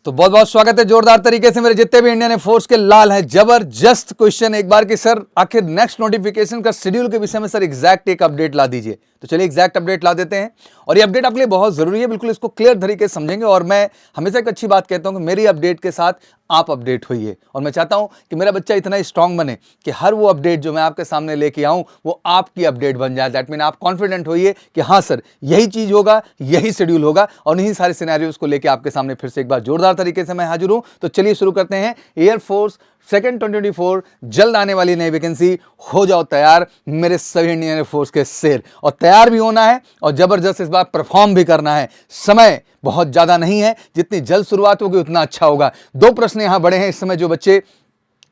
तो बहुत बहुत स्वागत है जोरदार तरीके से मेरे जितने भी इंडियन एयरफोर्स के लाल हैं। जबरदस्त क्वेश्चन एक बार कि सर आखिर नेक्स्ट नोटिफिकेशन का शेड्यूल के विषय में सर एग्जैक्ट एक अपडेट ला दीजिए। तो चलिए एग्जैक्ट अपडेट ला देते हैं और ये अपडेट आपके लिए बहुत जरूरी है, बिल्कुल इसको क्लियर तरीके से समझेंगे। और मैं हमेशा एक अच्छी बात कहता हूं कि मेरी अपडेट के साथ आप अपडेट होइए और मैं चाहता हूं कि मेरा बच्चा इतना स्ट्रांग बने कि हर वो अपडेट जो मैं आपके सामने लेके आऊं वो आपकी अपडेट बन जाए। दैट मीन आप कॉन्फिडेंट होइए कि हाँ सर यही चीज होगा, यही शेड्यूल होगा और इन्हीं सारे सिनेरियोज को लेके आपके सामने फिर से एक बार जोरदार तरीके से मैं हाजिर हूं। तो चलिए शुरू करते हैं। एयरफोर्स सेकेंड 2024 जल्द आने वाली नई वैकेंसी, हो जाओ तैयार मेरे सभी इंडियन एयरफोर्स के शेर। और तैयार भी होना है और जबरदस्त इस बार परफॉर्म भी करना है। समय बहुत ज्यादा नहीं है, जितनी जल्द शुरुआत होगी उतना अच्छा होगा। दो प्रश्न यहां बड़े हैं इस समय, जो बच्चे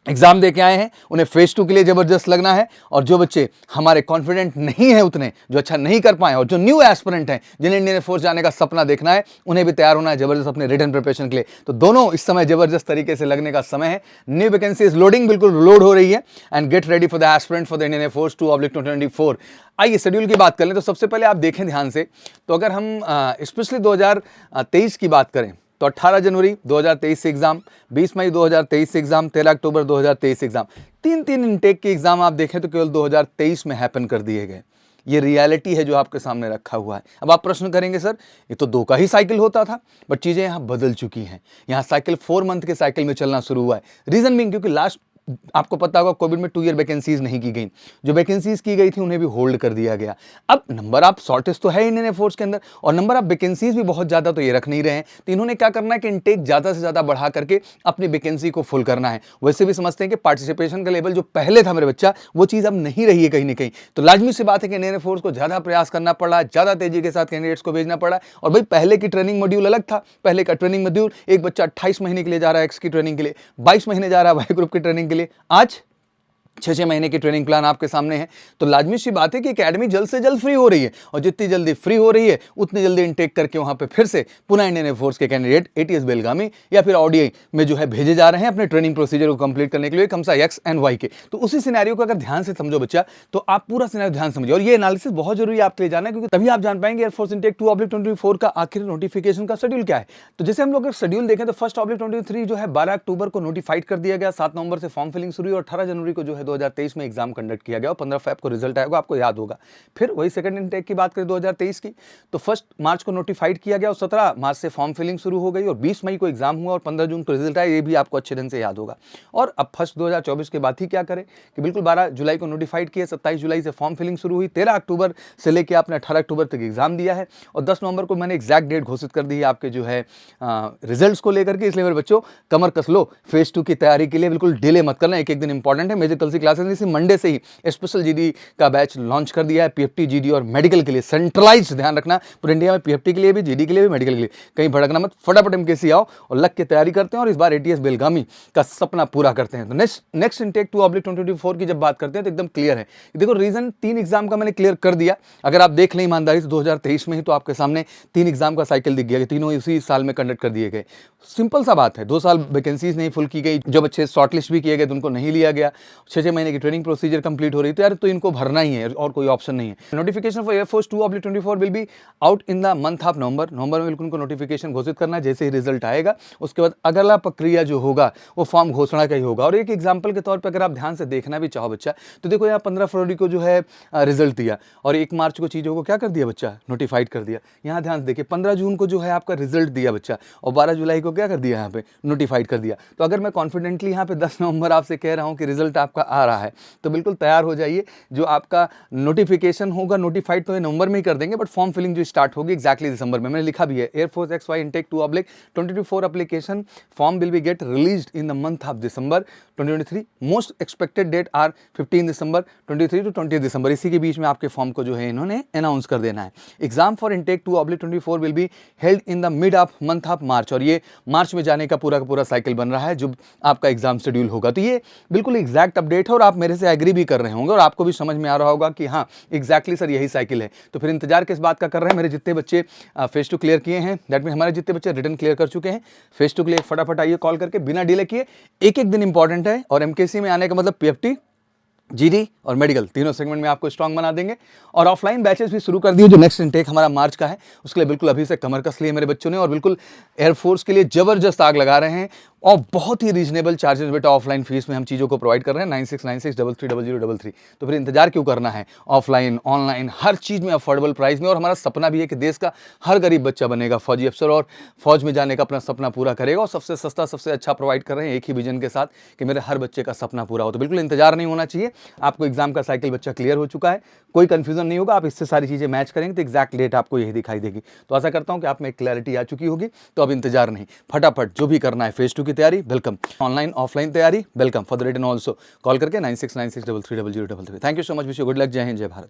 एग्जाम दे के आए हैं उन्हें फेज 2 के लिए जबरदस्त लगना है और जो बच्चे हमारे कॉन्फिडेंट नहीं है उतने, जो अच्छा नहीं कर पाए और जो न्यू एस्पिरेंट हैं जिन्हें इंडियन एयरफोर्स जाने का सपना देखना है, उन्हें भी तैयार होना है जबरदस्त अपने रिटन प्रिपरेशन के लिए। तो दोनों इस समय जबरदस्त तरीके से लगने का समय है। न्यू वैकेंसीज लोडिंग बिल्कुल लोड हो रही है and get ready for the aspirant for the Indian air force 2/2024। आइए शेड्यूल की बात कर लें। तो सबसे पहले आप देखें ध्यान से, तो अगर हम स्पेशली 2023 की बात करें तो 18 जनवरी 2023 से एग्जाम, 20 मई 2023 से एग्जाम, 13 अक्टूबर 2023 से एग्जाम, तीन इनटेक के एग्जाम आप देखें तो केवल 2023 में हैपन कर दिए गए। ये रियलिटी है जो आपके सामने रखा हुआ है। अब आप प्रश्न करेंगे सर ये तो 2 का ही साइकिल होता था, बट चीजें यहां बदल चुकी हैं। यहां साइकिल 4 मंथ के साइकिल में चलना शुरू हुआ है। रीजन बीइंग क्योंकि लास्ट आपको पता होगा कोविड में 2 ईयर वैकेंसीज नहीं की गई, जो वैकेंसीज की गई थी उन्हें भी होल्ड कर दिया गया। अब नंबर ऑफ शॉर्टेज तो है इंडियन एयरफोर्स के अंदर और नंबर ऑफ वैकेंसीज भी बहुत ज्यादा तो ये रख नहीं रहे हैं। तो इन्होंने क्या करना है कि इनटेक ज्यादा से ज्यादा बढ़ा करके अपनी वैकेंसी को फुल करना है। वैसे भी समझते हैं कि पार्टिसिपेशन का लेवल जो पहले था मेरे बच्चा, वो चीज अब नहीं रही है कहीं ना कहीं। तो लाजमी सी बात है कि इंडियन एयरफोर्स को ज्यादा प्रयास करना पड़ रहा है, ज्यादा तेजी के साथ कैंडिडेट्स को भेजना पड़ा है। और भाई पहले की ट्रेनिंग मॉड्यूल अलग था। पहले का ट्रेनिंग मॉड्यूल एक बच्चा 28 महीने के लिए जा रहा है एक्स की ट्रेनिंग के लिए, 22 महीने जा रहा है वाई ग्रुप की ट्रेनिंग के लिए, आज 6 महीने की ट्रेनिंग प्लान आपके सामने है। तो लाजमी सी बात है कि एकेडमी जल्द से जल्द फ्री हो रही है और जितनी जल्दी फ्री हो रही है उतनी जल्दी इनटेक करके वहां पे फिर से पुनः इंडियन एयरफोर्स के कैंडिडेट एटीएस बेलगामी या फिर ओडीआई में जो है भेजे जा रहे हैं अपने ट्रेनिंग प्रोसीजर को कंप्लीट करने के लिए, कमसा एक्स एंड वाई के। तो उसी सिनेरियो को अगर ध्यान से समझो बच्चा तो आप पूरा सिनेरियो ध्यान समझिए और ये एनालिसिस बहुत जरूरी है आपके लिए जाना, क्योंकि तभी आप जान पाएंगे एयरफोर्स इनटेक 2/2024 का आखिर नोटिफिकेशन का शेड्यूल क्या है। तो जैसे हम लोग शेड्यूल देखें तो 1/2023 जो है 12 अक्टूबर को नोटिफाइड कर दिया गया, 7 नवंबर से फॉर्म फिलिंग शुरू हुई और 18 जनवरी को जो है 2023 में एग्जाम कंडक्ट किया गया और 15 फरवरी को रिजल्ट आएगा, आपको याद होगा। फिर वही सेकंड इनटेक की बात करें 2023 की तो 1 मार्च को नोटिफाइड किया गया और 17 मार्च से फॉर्म फिलिंग शुरू हो गई और 20 मई को एग्जाम हुआ और 15 जून को रिजल्ट आया, ये भी आपको अच्छे ढंग से याद होगा। और अब फर्स्ट 2024 के बाद ही क्या करें कि बिल्कुल 12 जुलाई को नोटिफाइड किया, 27 जुलाई से फॉर्म फिलिंग शुरू हुई, 13 अक्टूबर से लेकर आपने 18 अक्टूबर तक एग्जाम दिया है और 10 नवंबर को मैंने एग्जैक्ट डेट घोषित कर दी है आपके जो है रिजल्ट्स को लेकर के। इसलिए मेरे बच्चों कमर कस लो, फेज 2 की तैयारी के लिए बिल्कुल डिले मत करना, एक दिन इंपॉर्टेंट है। मेजर कल से क्लासेस इसी मंडे से ही स्पेशल जीडी का बैच लॉन्च कर दिया है, पीएफटी जीडी और मेडिकल के लिए सेंट्रलाइज। ध्यान रखना पूरे इंडिया में पीएफटी के लिए भी, जीडी के लिए भी, मेडिकल के लिए, कहीं भड़कना मत, फटाफट एमकेसी आओ और लग के तैयारी करते हैं और इस बार एटीएस बेलगामी का सपना पूरा करते हैं। तो नेक्स्ट इनटेक 2/2024 की जब बात करते हैं तो एकदम क्लियर है। देखो रीजन 3 एग्जाम का मैंने क्लियर कर दिया। अगर आप देख लें ईमानदारी से 2023 में ही तो आपके सामने 3 एग्जाम का साइकिल दिख गया कि तीनों इसी साल में कंडक्ट कर दिए गए। सिंपल सा बात है, 2 साल वैकेंसीज नहीं फुल की गई, जो बच्चे शॉर्टलिस्ट भी किए गए तो उनको नहीं लिया गया, 6 महीने की ट्रेनिंग प्रोसीजर कंप्लीट हो रही, तो यार तो इनको भरना ही है और कोई ऑप्शन नहीं है। Notification for air force 2/2024 will be out in the month of November में बिल्कुल उनको नोटिफिकेशन घोषित करना है। जैसे ही रिजल्ट आएगा उसके बाद अगला प्रक्रिया जो होगा वो फॉर्म घोषणा का ही होगा। और एक एग्जाम्पल के तौर पर अगर आप ध्यान से देखना भी चाहो बच्चा तो देखो यहाँ 15 फरवरी को जो है रिजल्ट दिया और 1 मार्च को चीजों को क्या कर दिया बच्चा, नोटिफाइड कर दिया। यहाँ ध्यान से देखिए 15 जून को जो है आपका रिजल्ट दिया बच्चा और 12 जुलाई को क्या कर दिया, यहाँ पे नोटिफाइड कर दिया। तो अगर मैं कॉन्फिडेंटली यहाँ पे 10 नवंबर आपसे कह रहा हूँ कि रिजल्ट आपका आ रहा है तो बिल्कुल तैयार हो जाइए। जो आपका नोटिफिकेशन होगा, नोटिफाइड तो ये नवंबर में ही कर देंगे, बट फॉर्म फिलिंग जो स्टार्ट होगी एक्जैक्टली दिसंबर में। मैंने लिखा भी है air force XY intake 2/2024 application form will be get released in the month of December 2023। Most expected date are 15 December 2023 to 20 December. इसी के बीच में आपके फॉर्म को जो है इन्होंने अनाउंस कर देना है। Exam for intake 2/2024 will be held in the mid of month of March और ये मार्च में जाने का पूरा साइकिल बन रहा है जो आपका एग्जाम शेड्यूल होगा। तो ये बिल्कुल एग्जैक्ट अपडेट है और आप मेरे से एग्री भी कर रहे होंगे और आपको भी समझ में आ रहा होगा कि हाँ एग्जैक्टली सर यही साइकिल है। तो फिर इंतजार किस बात का कर रहे हैं। मेरे जितने बच्चे फेज 2 क्लियर किए हैं, दैट मीन हमारे जितने बच्चे रिटर्न क्लियर कर चुके हैं, फेज 2 के लिए फटाफट आइए कॉल करके बिना डिले किए। एक दिन इंपॉर्टेंट है और एमकेसी में आने का मतलब पीएफटी जीडी और मेडिकल तीनों सेगमेंट में आपको स्ट्रांग बना देंगे। और ऑफलाइन बैचेस भी शुरू कर दिए, जो नेक्स्ट इनटेक हमारा मार्च का है उसके लिए बिल्कुल अभी से कमर कस लिए मेरे बच्चों ने, और बिल्कुल एयरफोर्स के लिए जबरदस्त आग लगा रहे हैं। और बहुत ही रीजनेबल चार्जेस बेटा ऑफलाइन फीस में हम चीज़ों को प्रोवाइड कर रहे हैं, 9696330033। तो फिर इंतजार क्यों करना है, ऑफलाइन ऑनलाइन हर चीज़ में अफोर्डेबल प्राइस में। और हमारा सपना भी है कि देश का हर गरीब बच्चा बनेगा फौजी अफसर और फौज में जाने का अपना सपना पूरा करेगा, और सबसे सस्ता सबसे अच्छा प्रोवाइड कर रहे हैं एक ही विजन के साथ कि मेरे हर बच्चे का सपना पूरा हो। तो बिल्कुल इंतजार नहीं होना चाहिए, आपको एग्जाम का साइकिल बच्चा क्लियर हो चुका है, कोई कंफ्यूजन नहीं होगा। आप इससे सारी चीज़ें मैच करेंगे तो एग्जैक्ट डेट आपको यही दिखाई देगी। तो आशा करता हूं कि आप में क्लैरिटी आ चुकी होगी। तो अब इंतजार नहीं, फटाफट जो भी करना है फेज 2 की तैयारी वेलकम, ऑनलाइन ऑफलाइन तैयारी welcome, for the written also call करके 9696330033। Thank you so much, wish you good luck, जय हिंद जय भारत।